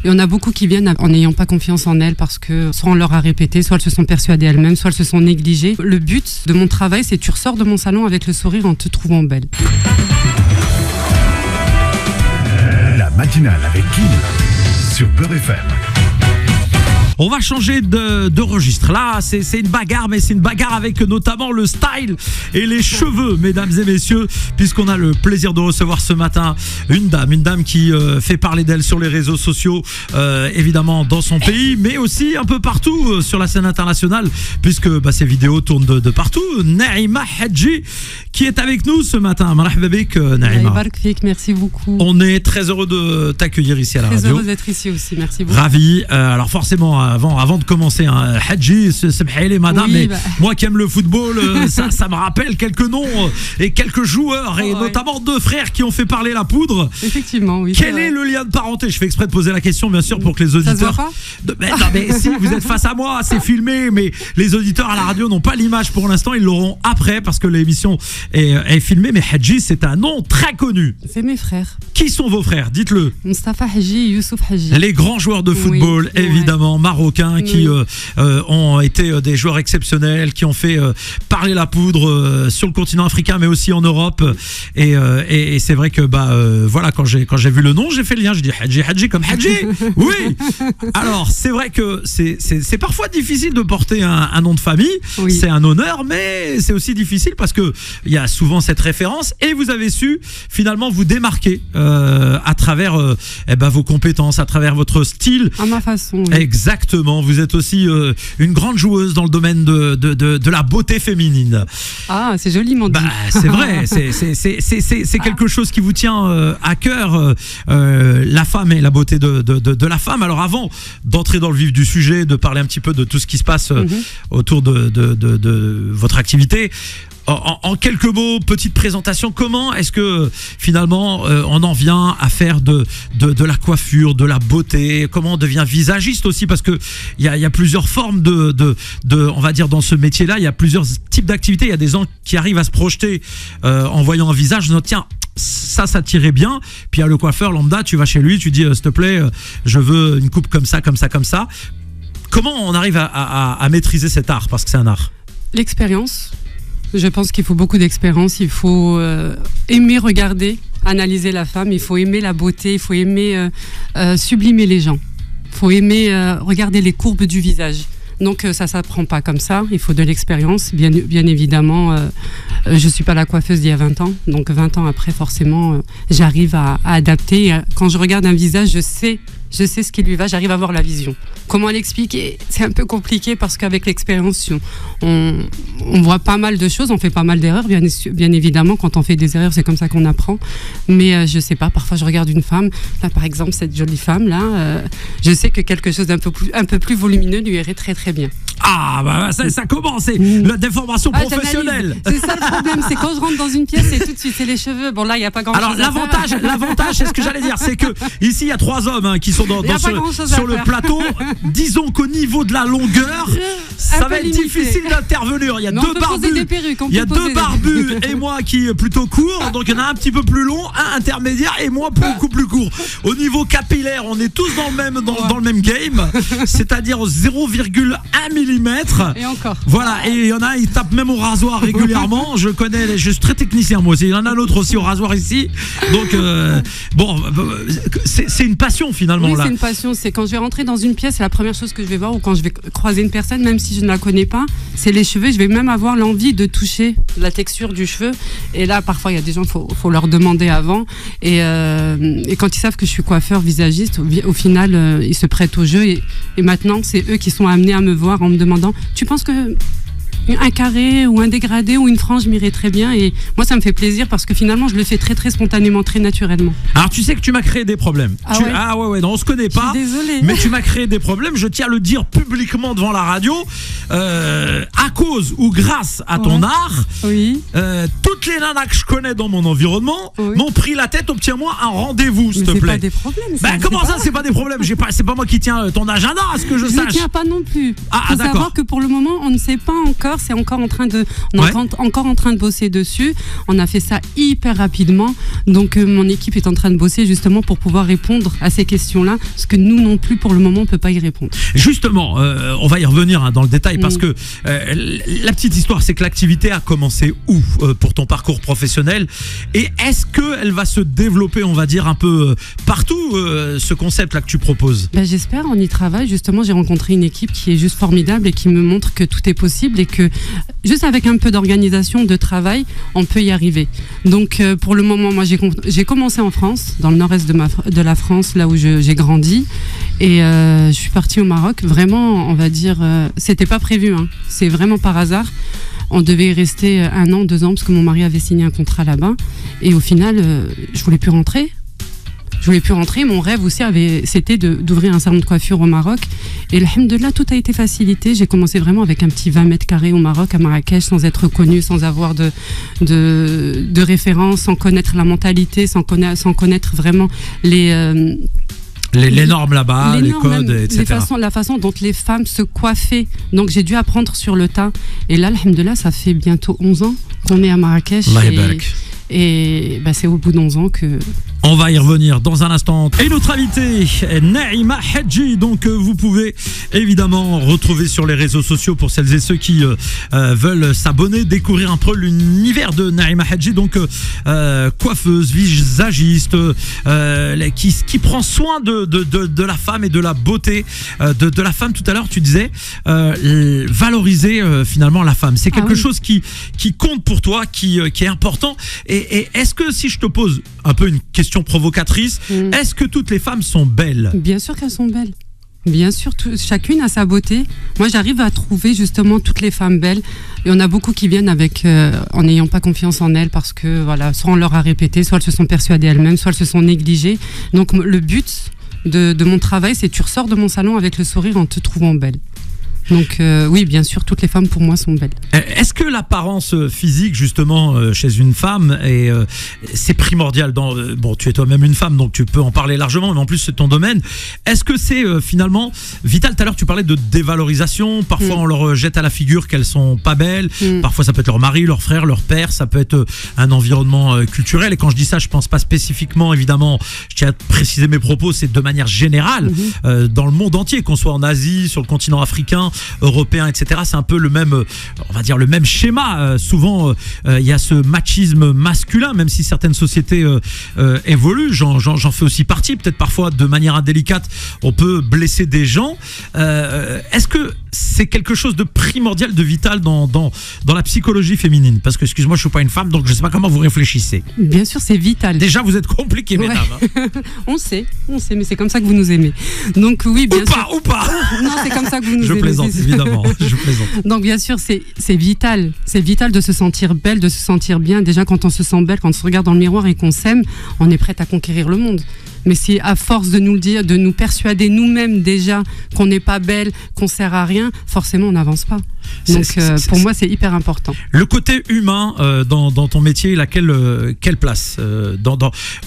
Il y en a beaucoup qui viennent en n'ayant pas confiance en elles parce que soit on leur a répété, soit elles se sont persuadées elles-mêmes, soit elles se sont négligées. Le but de mon travail, c'est que tu ressors de mon salon avec le sourire en te trouvant belle. La matinale avec Kim sur Beurre FM. On va changer de registre. Là, c'est une bagarre, mais c'est une bagarre avec notamment le style et les cheveux, mesdames et messieurs, puisqu'on a le plaisir de recevoir ce matin une dame qui fait parler d'elle sur les réseaux sociaux, évidemment dans son pays, mais aussi un peu partout sur la scène internationale, puisque ses vidéos tournent de partout. Naïma Hadji, qui est avec nous ce matin. Marhaba bik, Naïma. Merci beaucoup. On est très heureux de t'accueillir ici à la radio. Très heureux d'être ici aussi, merci beaucoup. Ravi. Alors forcément, avant de commencer, Hadji, c'est madame, oui, mais moi qui aime le football, ça me rappelle quelques noms et quelques joueurs, et notamment 2 frères qui ont fait parler la poudre. Effectivement, oui. Quel est le lien de parenté? Je fais exprès de poser la question, bien sûr, pour que les auditeurs... Ça se voit pas? Non, mais si, vous êtes face à moi, c'est filmé, mais les auditeurs à la radio n'ont pas l'image pour l'instant, ils l'auront après, parce que l'émission est filmée, mais Hadji, c'est un nom très connu. C'est mes frères. Qui sont vos frères? Dites-le. Mustafa Hadji et Youssouf Hadji. Les grands joueurs de football, oui, évidemment, marocains, qui ont été des joueurs exceptionnels, qui ont fait parler la poudre sur le continent africain, mais aussi en Europe. Et c'est vrai que voilà, quand j'ai vu le nom, j'ai fait le lien. Je dis Hadji comme Hadji. Oui. Alors c'est vrai que c'est parfois difficile de porter un nom de famille. Oui. C'est un honneur, mais c'est aussi difficile parce que il y a souvent cette référence. Et vous avez su finalement vous démarquer à travers vos compétences, à travers votre style. À ma façon. Oui. Exactement. Vous êtes aussi une grande joueuse dans le domaine de la beauté féminine. Ah, c'est joliment dit. C'est vrai, c'est quelque chose qui vous tient à cœur, la femme et la beauté de la femme. Alors avant d'entrer dans le vif du sujet, de parler un petit peu de tout ce qui se passe autour de votre activité, en quelques mots, petite présentation, comment est-ce que finalement on en vient à faire de la coiffure, de la beauté? Comment on devient visagiste aussi? Parce que il y a plusieurs formes on va dire, dans ce métier-là, il y a plusieurs types d'activités. Il y a des gens qui arrivent à se projeter en voyant un visage, tiens, ça tirait bien. Puis il y a le coiffeur lambda, tu vas chez lui, tu dis s'il te plaît, je veux une coupe comme ça, comme ça, comme ça. Comment on arrive à maîtriser cet art? Parce que c'est un art. L'expérience. Je pense qu'il faut beaucoup d'expérience, il faut aimer regarder, analyser la femme, il faut aimer la beauté, il faut aimer sublimer les gens, il faut aimer regarder les courbes du visage. Donc ça s'apprend pas comme ça, il faut de l'expérience, bien évidemment. Je suis pas la coiffeuse d'il y a 20 ans, donc 20 ans après forcément j'arrive à adapter. Quand je regarde un visage, je sais ce qui lui va, j'arrive à voir la vision. Comment l'expliquer? C'est un peu compliqué parce qu'avec l'expérience, on voit pas mal de choses, on fait pas mal d'erreurs, bien évidemment. Quand on fait des erreurs, c'est comme ça qu'on apprend. Mais je sais pas, parfois je regarde une femme, là par exemple, cette jolie femme là, je sais que quelque chose d'un peu plus volumineux lui irait très très bien. Ah, ça commence, c'est la déformation professionnelle. C'est ça le problème, c'est quand je rentre dans une pièce, c'est tout de suite, c'est les cheveux. Bon là, il n'y a pas grand-chose. Alors l'avantage, c'est ce que j'allais dire, c'est que ici il y a 3 hommes qui sont sur le plateau. Disons qu'au niveau de la longueur, ça va être difficile d'intervenir. Il y a 2 barbus. Il y a 2 barbus et moi qui est plutôt court. Donc il y en a un petit peu plus long, un intermédiaire et moi beaucoup plus court. Au niveau capillaire, on est tous dans le même game, c'est-à-dire 0,1 mm. Et encore. Voilà, et il y en a, ils tapent même au rasoir régulièrement. Je suis très technicien moi aussi. Il y en a un autre aussi au rasoir ici. Donc c'est une passion finalement. Oui, là. C'est une passion. C'est quand je vais rentrer dans une pièce, c'est la première chose que je vais voir, ou quand je vais croiser une personne, même si je ne la connais pas, c'est les cheveux. Je vais même avoir l'envie de toucher la texture du cheveu. Et là, parfois, il y a des gens, faut leur demander avant. Et quand ils savent que je suis coiffeur visagiste, au final, ils se prêtent au jeu. Et maintenant, c'est eux qui sont amenés à me voir en me demandant, tu penses que un carré ou un dégradé ou une frange m'irait très bien? Et moi ça me fait plaisir parce que finalement je le fais très très spontanément, très naturellement. Alors tu sais que tu m'as créé des problèmes. Ouais, non, on se connaît pas. Je suis désolée. Mais tu m'as créé des problèmes, je tiens à le dire publiquement devant la radio, à cause ou grâce à ton art. Oui. Toutes les nanas que je connais dans mon environnement m'ont pris la tête. Obtiens-moi un rendez-vous, s'il te plaît. C'est pas des problèmes. Comment ça, c'est pas des problèmes? C'est pas moi qui tiens ton agenda, à ce que je sache. Je ne tiens pas non plus. Ah, faut d'accord. savoir que pour le moment on ne sait pas encore coiffeur, c'est encore en train de, on est Ouais. encore en train de bosser dessus. On a fait ça hyper rapidement. Donc mon équipe est en train de bosser justement pour pouvoir répondre à ces questions-là, parce que nous non plus pour le moment on peut pas y répondre. Justement, on va y revenir dans le détail parce que la petite histoire, c'est que l'activité a commencé où pour ton parcours professionnel et est-ce qu'elle va se développer, on va dire, un peu partout, ce concept-là que tu proposes? Ben, j'espère, on y travaille. Justement, j'ai rencontré une équipe qui est juste formidable et qui me montre que tout est possible et que juste avec un peu d'organisation, de travail, on peut y arriver. Donc pour le moment, moi j'ai commencé en France, dans le nord-est de la France, là où j'ai grandi. Et je suis partie au Maroc. Vraiment, on va dire, c'était pas prévu, hein. C'est vraiment par hasard. On devait y rester 1 an, 2 ans, parce que mon mari avait signé un contrat là-bas. Et au final, je voulais plus rentrer. Mon rêve aussi c'était d'ouvrir un salon de coiffure au Maroc. Et alhamdoulilah, tout a été facilité. J'ai commencé vraiment avec un petit 20 mètres carrés au Maroc, à Marrakech, sans être connue, sans avoir de référence, sans connaître la mentalité, sans connaître vraiment les normes là-bas, les codes, même, etc. la façon dont les femmes se coiffaient. Donc j'ai dû apprendre sur le tas. Et là, alhamdoulilah, ça fait bientôt 11 ans qu'on est à Marrakech. Et bah, c'est au bout d'11 ans que... On va y revenir dans un instant. Et notre invitée, Naïma Hadji. Donc, vous pouvez évidemment retrouver sur les réseaux sociaux pour celles et ceux qui veulent s'abonner, découvrir un peu l'univers de Naïma Hadji. Donc, coiffeuse, visagiste, qui prend soin de la femme et de la beauté de la femme. Tout à l'heure, tu disais valoriser finalement la femme. C'est quelque chose qui compte pour toi, qui est important. Et est-ce que si je te pose un peu une question provocatrice, est-ce que toutes les femmes sont belles? Bien sûr qu'elles sont belles. Bien sûr, chacune a sa beauté. Moi, j'arrive à trouver justement toutes les femmes belles. Il y en a beaucoup qui viennent en n'ayant pas confiance en elles parce que voilà, soit on leur a répété, soit elles se sont persuadées elles-mêmes, soit elles se sont négligées. Donc le but de mon travail, c'est que tu ressors de mon salon avec le sourire en te trouvant belle. Donc oui, bien sûr, toutes les femmes pour moi sont belles. Est-ce que l'apparence physique justement chez une femme c'est primordial bon, tu es toi-même une femme donc tu peux en parler largement, mais en plus c'est ton domaine. Est-ce que c'est finalement vital? Tout à l'heure tu parlais de dévalorisation. Parfois on leur jette à la figure qu'elles sont pas belles. Parfois ça peut être leur mari, leur frère, leur père. Ça peut être un environnement culturel. Et quand je dis ça, je pense pas spécifiquement, évidemment. Je tiens à préciser mes propos. C'est de manière générale dans le monde entier, qu'on soit en Asie, sur le continent africain, européen, etc. C'est un peu le même, on va dire le même schéma. Souvent, il y a ce machisme masculin, même si certaines sociétés évoluent. J'en fais aussi partie. Peut-être parfois de manière indélicate, on peut blesser des gens. Est-ce que c'est quelque chose de primordial, de vital dans la psychologie féminine? Parce que, excuse-moi, je suis pas une femme, donc je sais pas comment vous réfléchissez. Bien sûr, c'est vital. Déjà, vous êtes compliqués, mesdames. Hein. On sait, mais c'est comme ça que vous nous aimez. Donc oui, bien sûr. Ou pas. Non, c'est comme ça que vous nous Je aimez. plaisante, évidemment. Je plaisante. Donc bien sûr, c'est vital. C'est vital de se sentir belle, de se sentir bien. Déjà, quand on se sent belle, quand on se regarde dans le miroir et qu'on s'aime, on est prête à conquérir le monde. Mais si à force de nous le dire, de nous persuader nous-mêmes déjà qu'on n'est pas belle, qu'on sert à rien, forcément on n'avance pas. Donc pour moi c'est hyper important. Le côté humain dans ton métier, il a quelle place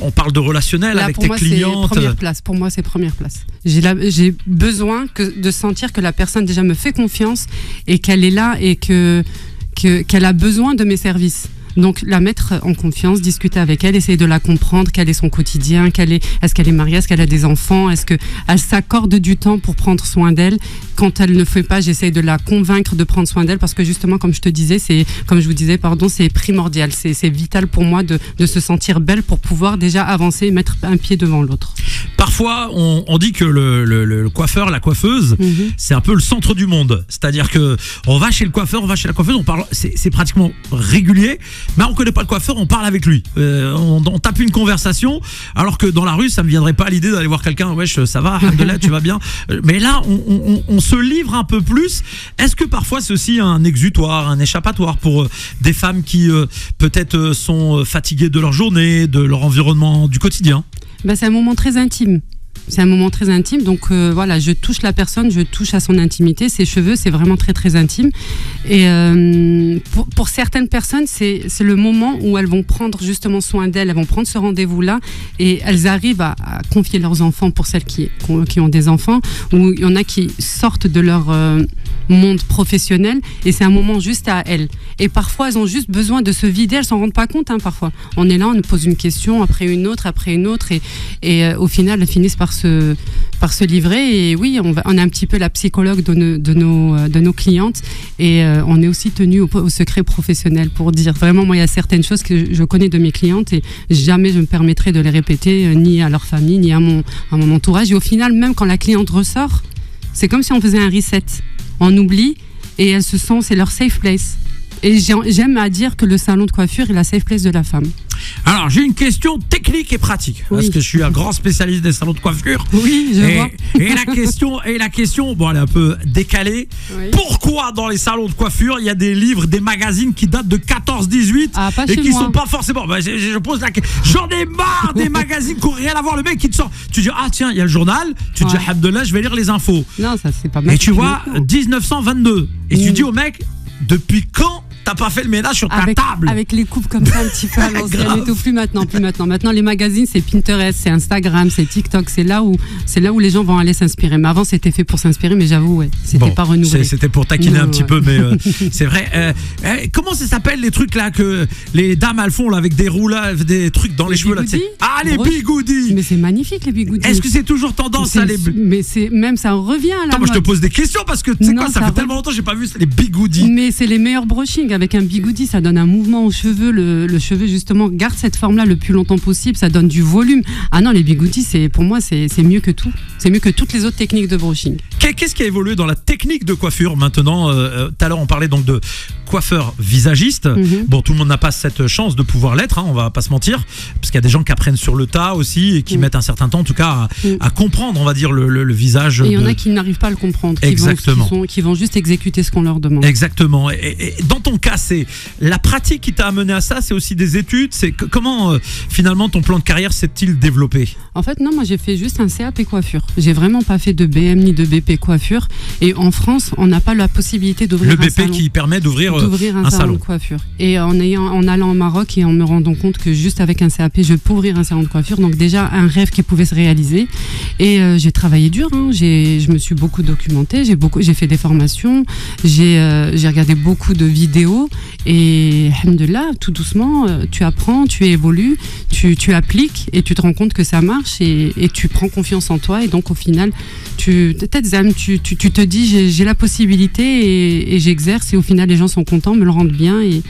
on parle de relationnel là, avec tes clientes. Première place. Pour moi c'est première place. J'ai besoin de sentir que la personne déjà me fait confiance et qu'elle est là et qu'elle a besoin de mes services. Donc la mettre en confiance, discuter avec elle, essayer de la comprendre, quel est son quotidien, est-ce qu'elle est mariée, est-ce qu'elle a des enfants, est-ce qu'elle s'accorde du temps pour prendre soin d'elle. Quand elle ne le fait pas, j'essaye de la convaincre de prendre soin d'elle parce que justement, comme je vous disais, c'est primordial, c'est vital pour moi de se sentir belle pour pouvoir déjà avancer et mettre un pied devant l'autre. Parfois, on dit que le coiffeur, la coiffeuse, c'est un peu le centre du monde. C'est-à-dire que on va chez le coiffeur, on va chez la coiffeuse, on parle, c'est pratiquement régulier. Mais on connaît pas le coiffeur, on parle avec lui. On tape une conversation, alors que dans la rue, ça me viendrait pas à l'idée d'aller voir quelqu'un. Wesh, ça va, alhamdoulilah, tu vas bien. Mais là, on se livre un peu plus. Est-ce que parfois c'est aussi un exutoire, un échappatoire pour des femmes qui peut-être sont fatiguées de leur journée, de leur environnement du quotidien? C'est un moment très intime. C'est un moment très intime, donc voilà, je touche la personne, je touche à son intimité, ses cheveux, c'est vraiment très très intime. Et pour certaines personnes, c'est le moment où elles vont prendre justement soin d'elles, elles vont prendre ce rendez-vous-là et elles arrivent à confier leurs enfants pour celles qui ont des enfants, ou il y en a qui sortent de leur monde professionnel et c'est un moment juste à elles. Et parfois, elles ont juste besoin de se vider, elles s'en rendent pas compte, hein, parfois. On est là, on nous pose une question, après une autre, et au final, elles finissent par se livrer. Et oui, on est un petit peu la psychologue de nos clientes et on est aussi tenu au secret professionnel pour dire vraiment, moi, il y a certaines choses que je connais de mes clientes et jamais je me permettrai de les répéter, ni à leur famille, ni à mon entourage. Et au final, même quand la cliente ressort, c'est comme si on faisait un reset. On oublie et elles se sentent, c'est leur safe place. Et j'aime à dire que le salon de coiffure est la safe place de la femme. Alors, j'ai une question technique et pratique. Oui. Parce que je suis un grand spécialiste des salons de coiffure. Oui, je vois. Et la question, bon, elle est un peu décalée. Oui. Pourquoi dans les salons de coiffure, il y a des livres, des magazines qui datent de 14-18 et qui sont pas forcément. Bah, je pose la question. J'en ai marre des magazines qui n'ont rien à voir. Le mec qui te sort. Tu dis, ah tiens, il y a le journal. Tu te dis, alhamdoulilah, je vais lire les infos. Non, ça c'est pas mal. Et tu vois, 1922. Et tu dis au mec, depuis quand t'as pas fait le ménage sur ta table? Avec les coupes comme ça un petit peu à l'ancienne et tout. Plus maintenant. Maintenant les magazines c'est Pinterest, c'est Instagram, c'est TikTok, c'est là où les gens vont aller s'inspirer. Mais avant c'était fait pour s'inspirer, mais j'avoue c'était pas renouvelé. C'était pour taquiner un petit peu, mais c'est vrai. Comment ça s'appelle les trucs là que les dames elles font là avec des roulages, des trucs dans les cheveux là? Ah, les bigoudis. Mais c'est magnifique les bigoudis. Est-ce que c'est toujours tendance à les? Mais c'est même ça revient là. Attends, moi je te pose des questions parce que tu sais quoi, ça fait tellement longtemps que j'ai pas vu les bigoudis. Mais c'est les meilleurs brushing. Avec un bigoudi, ça donne un mouvement aux cheveux. Le cheveu, justement, garde cette forme-là le plus longtemps possible. Ça donne du volume. Ah non, les bigoudis, pour moi, c'est mieux que tout. C'est mieux que toutes les autres techniques de brushing. Qu'est-ce qui a évolué dans la technique de coiffure maintenant? Tout à l'heure, on parlait donc de coiffeur visagiste. Bon, tout le monde n'a pas cette chance de pouvoir l'être, hein, on va pas se mentir. Parce qu'il y a des gens qui apprennent sur le tas aussi et qui mettent un certain temps, en tout cas, à comprendre, on va dire, le visage. Et il y en a qui n'arrivent pas à le comprendre. Exactement. Qui vont juste exécuter ce qu'on leur demande. Exactement. Et dans ton cas, c'est la pratique qui t'a amené à ça, c'est aussi des études. C'est comment finalement ton plan de carrière s'est-il développé? En fait, non, moi j'ai fait juste un CAP coiffure. J'ai vraiment pas fait de BM ni de BP coiffure. Et en France, on n'a pas la possibilité d'ouvrir un salon. Le BP qui permet d'ouvrir un salon de coiffure. Et en allant au Maroc et en me rendant compte que juste avec un CAP, je peux ouvrir un salon de coiffure. Donc déjà un rêve qui pouvait se réaliser. Et j'ai travaillé dur. Hein. Je me suis beaucoup documentée. J'ai fait des formations. J'ai regardé beaucoup de vidéos. Et alhamdoulilah, tout doucement, tu apprends, tu évolues, tu appliques et tu te rends compte que ça marche et tu prends confiance en toi. Et donc au final, tu te dis j'ai la possibilité et j'exerce. Et au final, les gens sont contents, me le rendent bien et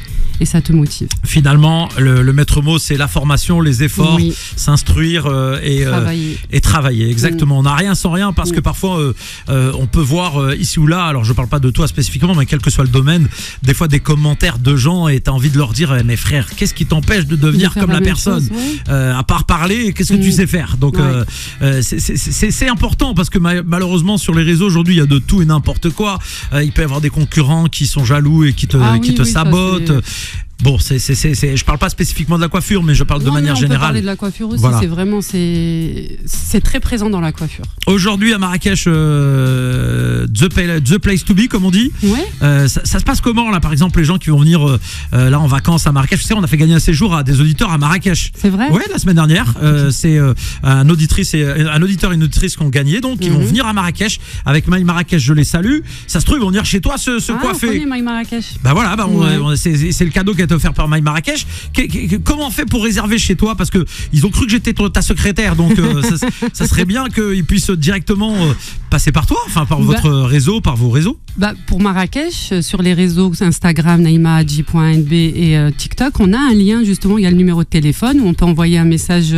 ça te motive. Finalement, le maître mot, c'est la formation, les efforts, s'instruire et travailler. Exactement. On n'a rien sans rien parce que parfois, on peut voir ici ou là, alors je ne parle pas de toi spécifiquement, mais quel que soit le domaine, des fois des commentaires de gens et tu as envie de leur dire, mais frère, qu'est-ce qui t'empêche de devenir comme la personne à part parler, qu'est-ce que tu sais faire? Donc, c'est important parce que malheureusement, sur les réseaux, aujourd'hui, il y a de tout et n'importe quoi. Il peut y avoir des concurrents qui sont jaloux et qui te sabotent. Bon, je parle pas spécifiquement de la coiffure, mais je parle de manière générale. On peut parler de la coiffure aussi. Voilà. C'est très présent dans la coiffure. Aujourd'hui à Marrakech, the place to be, comme on dit. Ouais. Ça se passe comment là, par exemple, les gens qui vont venir là en vacances à Marrakech? Tu sais, on a fait gagner un séjour à des auditeurs à Marrakech. C'est vrai? Ouais, la semaine dernière. C'est un auditeur et une auditrice qui ont gagné, donc ils vont venir à Marrakech avec My Marrakech. Je les salue. Ça se trouve, ils vont venir chez toi se coiffer. On connaît My Marrakech. Bah voilà, c'est le cadeau qui a été offert par My Marrakech. Comment on fait pour réserver chez toi? Parce que ils ont cru que j'étais ta secrétaire, donc ça serait bien qu'ils puissent directement passer par toi, enfin par votre réseau, par vos réseaux. Pour Marrakech, sur les réseaux Instagram, naïma-hadji.nb et TikTok, on a un lien justement, il y a le numéro de téléphone où on peut envoyer un message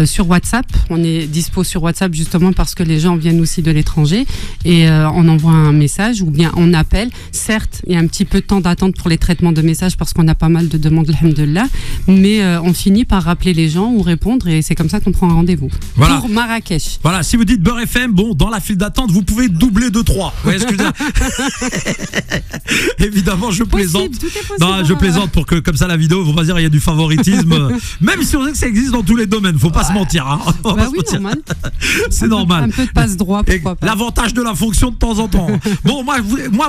sur WhatsApp. On est dispo sur WhatsApp justement parce que les gens viennent aussi de l'étranger et on envoie un message ou bien on appelle. Certes, il y a un petit peu de temps d'attente pour les traitements de messages parce qu'on a pas mal de demandes, alhamdoulilah, mais on finit par rappeler les gens ou répondre et c'est comme ça qu'on prend un rendez-vous. Voilà. Pour Marrakech. Voilà, si vous dites Beurre FM, bon, dans la file d'attente, vous pouvez doubler de 3. Vous voyez ce que je veux dire? Évidemment, je plaisante. Non, je plaisante pour que, comme ça, la vidéo, vous va dire il y a du favoritisme. Même si on sait que ça existe dans tous les domaines, faut pas se mentir. Hein. Normal. C'est normal. Un peu de passe droit, pourquoi pas. L'avantage de la fonction de temps en temps. Bon, moi,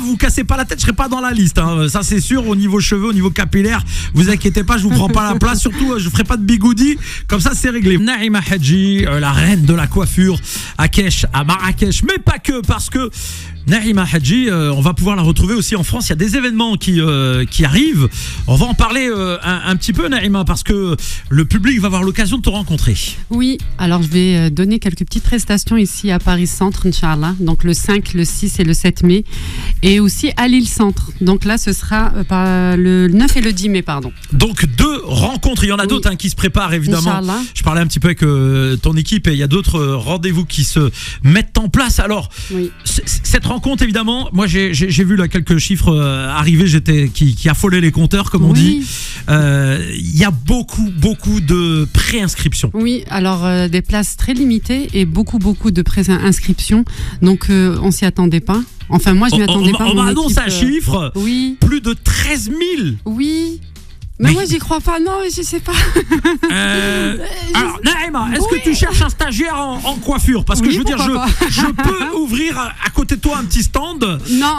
vous cassez pas la tête, je serai pas dans la liste. Hein. Ça, c'est sûr. Au niveau cheveux, au niveau capillaire, vous inquiétez pas, je vous prends pas la place. Surtout, je ferai pas de bigoudi. Comme ça, c'est réglé. Naïma Hadji, la reine de la coiffure à Marrakech, mais pas que, parce que Naïma Hadji, on va pouvoir la retrouver aussi en France. Il y a des événements qui arrivent. On va en parler un petit peu, Naïma, parce que le public va avoir l'occasion de te rencontrer. Oui, alors je vais donner quelques petites prestations ici à Paris Centre, Inch'Allah. Donc le 5, le 6 et le 7 mai. Et aussi à Lille Centre. Donc là, ce sera le 9 et le 10 mai, pardon. Donc 2 rencontres. Il y en a d'autres qui se préparent, évidemment. Inch'Allah. Je parlais un petit peu avec ton équipe et il y a d'autres rendez-vous qui se mettent en place. Alors, cette rencontre, évidemment, moi j'ai vu là quelques chiffres arriver, qui affolaient les compteurs, comme on dit. Il y a beaucoup de préinscriptions. Oui, alors des places très limitées et beaucoup de préinscriptions. Donc on s'y attendait pas. Enfin, moi je m'y attendais pas. On m'a annoncé un chiffre. Oui. Plus de 13 000. Oui. Mais moi j'y crois pas, non, je sais pas. Alors Naïma, est-ce que tu cherches un stagiaire en coiffure? Parce que je veux dire, je peux ouvrir à côté de toi un petit stand. Non,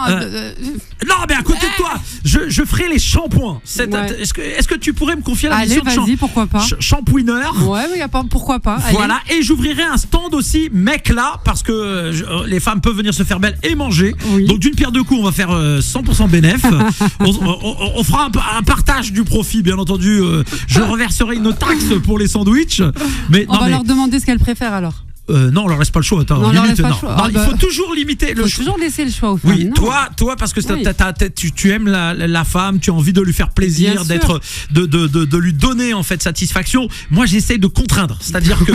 non, mais à côté de toi, je ferai les shampoings. Est-ce que tu pourrais me confier la mission de vas-y, pourquoi pas. Shampooineur? Ouais, mais pourquoi pas. Voilà, et j'ouvrirai un stand aussi, mec là, parce que les femmes peuvent venir se faire belles et manger. Oui. Donc d'une pierre deux coups, on va faire 100% bénéf. on fera un partage du profit. Bien entendu, je reverserai une taxe pour les sandwichs. Mais, on va leur demander ce qu'elles préfèrent alors. Non, on leur laisse pas le choix. Attends, il faut toujours limiter le choix. Toujours laisser le choix aux femmes. Oui, toi, parce que tu aimes la femme, tu as envie de lui faire plaisir, de lui donner en fait satisfaction. Moi, j'essaye de contraindre, c'est-à-dire que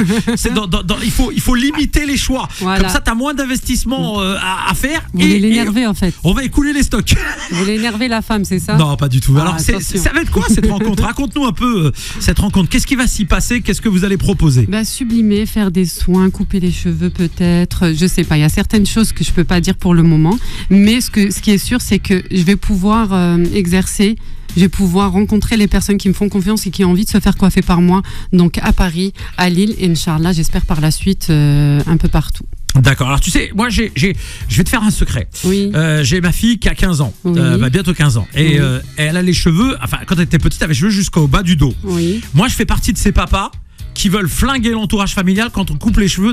il faut limiter les choix. Voilà. Comme ça, tu as moins d'investissement à faire. Vous voulez l'énerver en fait. On va écouler les stocks. Vous voulez énerver la femme, c'est ça? Non, pas du tout. Alors, ça va être quoi cette rencontre? Raconte-nous un peu cette rencontre. Qu'est-ce qui va s'y passer? Qu'est-ce que vous allez proposer? Sublimer, faire des soins, couper les cheveux peut-être, je sais pas, il y a certaines choses que je peux pas dire pour le moment, mais ce qui est sûr, c'est que je vais pouvoir exercer, je vais pouvoir rencontrer les personnes qui me font confiance et qui ont envie de se faire coiffer par moi, donc à Paris, à Lille et Inch'Allah, j'espère par la suite un peu partout. D'accord, alors tu sais, moi je vais te faire un secret. Oui. J'ai ma fille qui a 15 ans, bientôt 15 ans, et elle a les cheveux, enfin quand elle était petite, elle avait les cheveux jusqu'au bas du dos. Oui. Moi je fais partie de ces papas qui veulent flinguer l'entourage familial quand on coupe les cheveux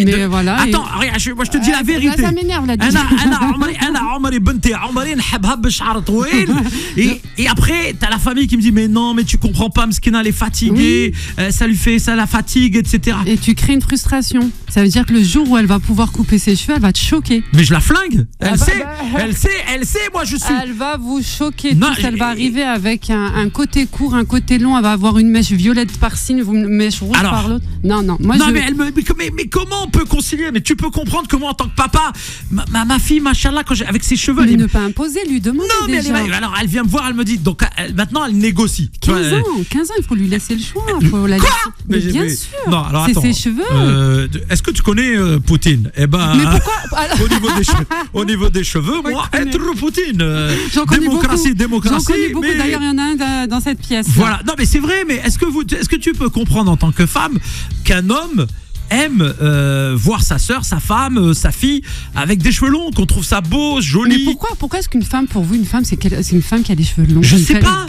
mais voilà. Attends, regarde, moi je te dis la vérité. Là, ça m'énerve là. Et après, t'as la famille qui me dit mais non, mais tu comprends pas, Mskina, elle est fatiguée, ça la fatigue, etc. Et tu crées une frustration. Ça veut dire que le jour où elle va pouvoir couper ses cheveux, elle va te choquer. Mais je la flingue. Elle sait, moi je suis. Elle va vous choquer. Elle va arriver avec un côté court, un côté long. Elle va avoir une mèche violette par-ci, une mèche rouge par l'autre. Non. Mais comment on peut concilier? Mais tu peux comprendre que moi en tant que papa, ma fille, machallah, avec ses cheveux. Mais ne pas imposer, lui demander. Non, mais alors elle vient me voir, elle me dit, donc maintenant elle négocie. 15 ans, il faut lui laisser le choix. Quoi? Mais bien sûr. Non, alors c'est ses cheveux. Est-ce que tu connais Poutine? Eh ben, mais pourquoi? au niveau des cheveux, moi, être Poutine. Démocratie. J'en connais beaucoup. D'ailleurs, il y en a un dans cette pièce. Voilà. Non, mais c'est vrai. Mais est-ce que tu peux comprendre en tant que femme qu'un homme aime voir sa sœur, sa femme, sa fille avec des cheveux longs, qu'on trouve ça beau, joli? Mais pourquoi est-ce qu'une femme, pour vous, une femme, c'est une femme qui a des cheveux longs? Je sais pas.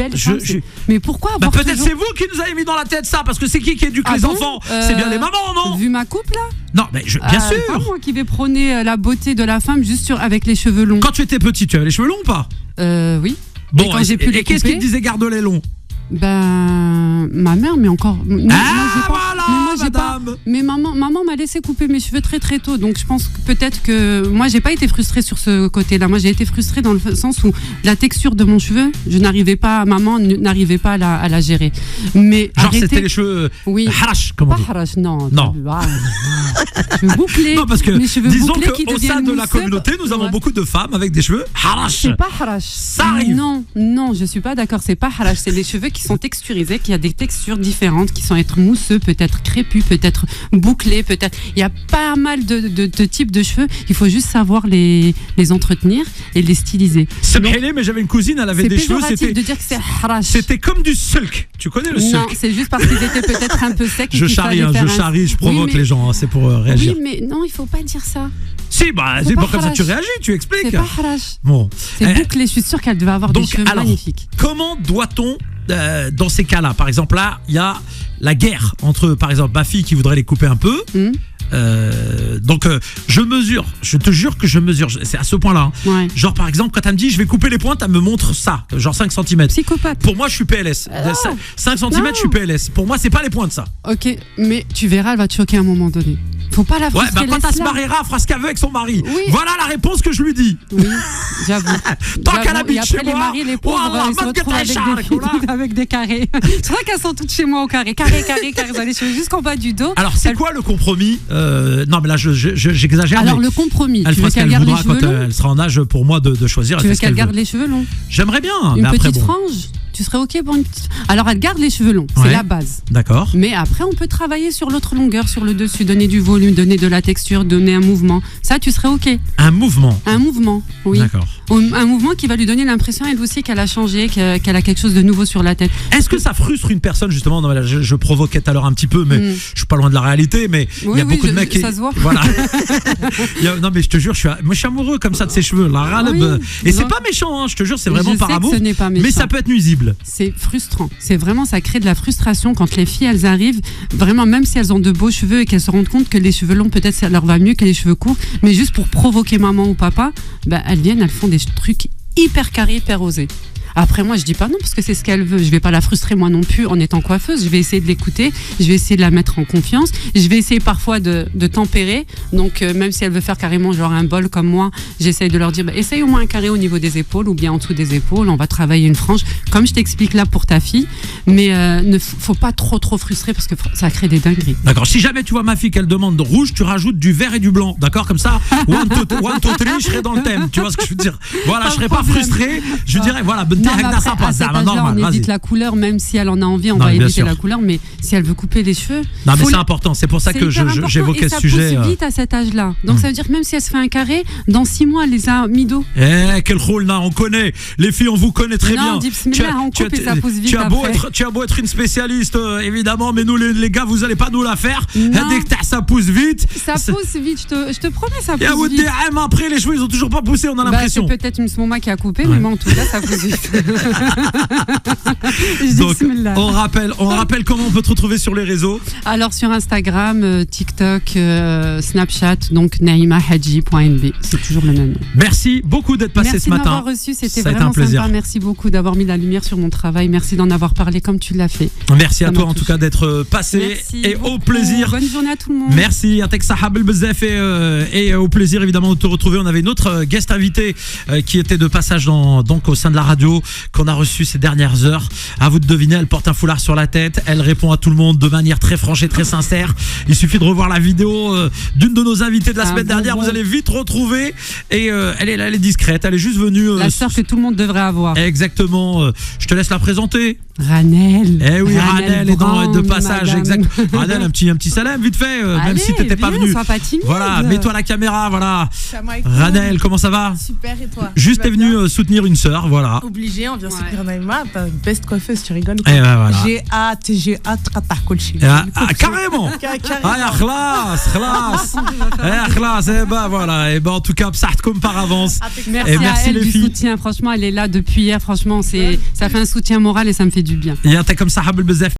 Mais pourquoi? Peut-être c'est vous qui nous avez mis dans la tête ça, parce que c'est qui éduque les enfants? C'est bien les mamans, non? Vu ma coupe là? Non, mais bien sûr. Pas moi qui vais prôner la beauté de la femme juste avec les cheveux longs. Quand tu étais petite, tu avais les cheveux longs ou pas? Oui. Bon, et qu'est-ce qui te disait garde-les longs? Ma mère, mais encore. Madame. Mais maman m'a laissé couper mes cheveux très très tôt, donc je pense que peut-être que moi j'ai pas été frustrée sur ce côté-là. Moi j'ai été frustrée dans le sens où la texture de mon cheveu, maman n'arrivait pas à la gérer. Mais genre c'était les cheveux. Oui. Harash, comment? Pas harash, non. Cheveux bouclés. Non, parce que disons qu'au sein de la communauté, nous avons beaucoup de femmes avec des cheveux harash. C'est pas harash. Ça arrive. Non, je suis pas d'accord. C'est pas harash. C'est des cheveux qui sont texturisés, qui a des textures différentes, qui sont être mousseux, peut-être crépus, peut-être bouclés, peut-être. Il y a pas mal de types de cheveux. Il faut juste savoir les entretenir et les styliser. C'est mais j'avais une cousine, elle avait des cheveux. C'était de dire que c'est harash. C'était comme du silk. Tu connais le silk? Non, c'est juste parce qu'ils étaient peut-être un peu secs. Je charrie, je provoque les gens. C'est pour réagir. Oui, mais non, il faut pas dire ça. Si, c'est pas comme ça tu réagis, tu expliques. C'est pas harash. Bon. C'est bouclé, je suis sûre qu'elle devait avoir des cheveux magnifiques. Comment doit-on, dans ces cas-là, par exemple, là, il y a la guerre entre, par exemple, ma fille qui voudrait les couper un peu, Donc je mesure, je te jure que je mesure, c'est à ce point-là. Hein. Ouais. Genre par exemple, quand elle me dit je vais couper les pointes, elle me montre ça, genre 5 cm. Psychopathe. Pour moi, je suis PLS. 5 cm, Non. je suis PLS. Pour moi, c'est pas les pointes, ça. Ok, mais tu verras, elle va te choquer à un moment donné. Faut pas la Ouais, frustrer. bah quand elle se laisse-la. mariera, elle fera ce qu'elle veut avec son mari. Oui. Voilà la réponse que je lui dis. Oui, j'avoue. Tant qu'elle J'avoue. habite Et chez après, les moi, maris, les pauvres, Wallah, ils se man, retrouvent que avec t'as un char, avec des carrés. C'est vrai qu'elles sont toutes chez moi au carré. Carré. Ils ont les cheveux jusqu'en bas du dos. Alors, c'est quoi le compromis Non, mais là, j'exagère. Alors, mais le compromis, elle tu fera veux ce qu'elle qu'elle garde les voudra cheveux quand longs elle sera en âge pour moi de choisir. Tu elle veux fait ce qu'elle garde veut. les cheveux longs J'aimerais bien, Une mais après, petite bon. frange tu serais ok pour une petite... Alors elle garde les cheveux longs, c'est Ouais. la base. D'accord. Mais après on peut travailler sur l'autre longueur, sur le dessus, donner du volume, donner de la texture, donner un mouvement. Ça tu serais ok. Un mouvement. Un mouvement, oui. D'accord. Un mouvement qui va lui donner l'impression elle aussi qu'elle a changé, qu'elle a quelque chose de nouveau sur la tête. Est-ce que ça frustre une personne justement? Non, mais là, je provoquais tout à l'heure un petit peu, mais je suis pas loin de la réalité. Mais il y a beaucoup de mecs qui. Ça se voit. Voilà. Non, mais je te jure, moi je suis amoureux comme ça de ses cheveux. La râle. Oui, et c'est donc- pas méchant, hein, je te jure, c'est vraiment Je par sais que amour. ce n'est pas Mais méchant. ça peut être nuisible. C'est frustrant. C'est vraiment, ça crée de la frustration quand les filles, elles arrivent, vraiment, même si elles ont de beaux cheveux et qu'elles se rendent compte que les cheveux longs, peut-être ça leur va mieux que les cheveux courts, mais juste pour provoquer maman ou papa, bah, elles viennent, elles font des trucs hyper carrés, hyper osés. Après, moi, je dis pas non parce que c'est ce qu'elle veut. Je vais pas la frustrer moi non plus en étant coiffeuse. Je vais essayer de l'écouter. Je vais essayer de la mettre en confiance. Je vais essayer parfois de tempérer. Donc, même si elle veut faire carrément genre un bol comme moi, j'essaye de leur dire, bah, essaye au moins un carré au niveau des épaules ou bien en dessous des épaules. On va travailler une frange, comme je t'explique là pour ta fille. Mais ne faut pas trop frustrer parce que ça crée des dingueries. D'accord. Si jamais tu vois ma fille qu'elle demande rouge, tu rajoutes du vert et du blanc. D'accord, comme ça. One, two, three, je serai dans le thème. Tu vois ce que je veux dire? Voilà, Pas je serais de pas problème. frustré. Je dirais, voilà, Non, mais après, à cet âge-là, on normal. évite Vas-y. la couleur, même si elle en a envie, on Non, va mais bien éviter sûr. la couleur. Mais si elle veut couper les cheveux, Non, mais faut c'est les- important. C'est pour ça c'est que hyper important j'évoquais et ce ça sujet. pousse vite à cet âge-là. Donc ça veut dire que même si elle se fait un carré, dans 6 mois, elle les a mis d'eau. Quel rôle là, on connaît. Les filles, on vous connaît très Non, bien. on dit bismillah, on coupe et ça pousse vite tu as beau après. être une spécialiste, évidemment, mais nous, les gars, vous allez pas nous la faire. Non. Dès que ça pousse vite. Ça pousse vite, je te promets, ça Et à pousse vite. après, les cheveux, ils ont toujours pas poussé, on a Bah, l'impression. c'est peut-être une smoma qui a coupé, Ouais. mais moi en tout cas, ça pousse vite. Je dis Donc, bismillah. on rappelle comment on peut te retrouver sur les réseaux. Alors sur Instagram, TikTok, Snapchat, donc naimahadji.nb, c'est toujours le même nom. Merci beaucoup d'être passé Merci ce de matin. m'avoir reçu, c'était Ça a été vraiment un plaisir. sympa. Merci beaucoup d'avoir mis la lumière sur mon travail. Merci d'en avoir parlé comme tu l'as fait. Merci à Ça toi m'a en tout touché. cas d'être passé Merci et au beaucoup. plaisir. Bonne journée à tout le monde. Merci, Yatek Sahab El Bezef et au plaisir évidemment de te retrouver. On avait une autre guest invitée qui était de passage donc au sein de la radio qu'on a reçu ces dernières heures. À vous de deviner, elle porte un foulard sur la tête, elle répond à tout le monde de manière très franche et très sincère. Il suffit de revoir la vidéo d'une de nos invitées de la semaine dernière, vous allez vite retrouver. Et elle est discrète, elle est juste venue. La sœur que tout le monde devrait avoir. Exactement. Je te laisse la présenter. Ranel. Eh oui, Ranel est de passage, madame. exact. Ranel, un petit salam vite fait, même Allez, si t'étais pas viens, venu. sois pas timide. Voilà, mets-toi la caméra, voilà. Salam alaikum. Ranel, comment ça va? Super, et toi? Juste Tu t'es vas venu bien soutenir une sœur, voilà. Obligé, on vient Ouais. soutenir Naïma. T'as une best coiffeuse, tu rigoles. Et ben voilà. J'ai hâte, قطع كل شيء. Carrément. Ah, khlas, eh ben voilà. Et ben en tout cas, psahtkoum par avance. Merci, Et merci à elle les du filles. soutien. Franchement, elle est là depuis hier. Franchement, ça fait un soutien moral et ça me fait du bien. Et t'es comme Sahab El Bezef.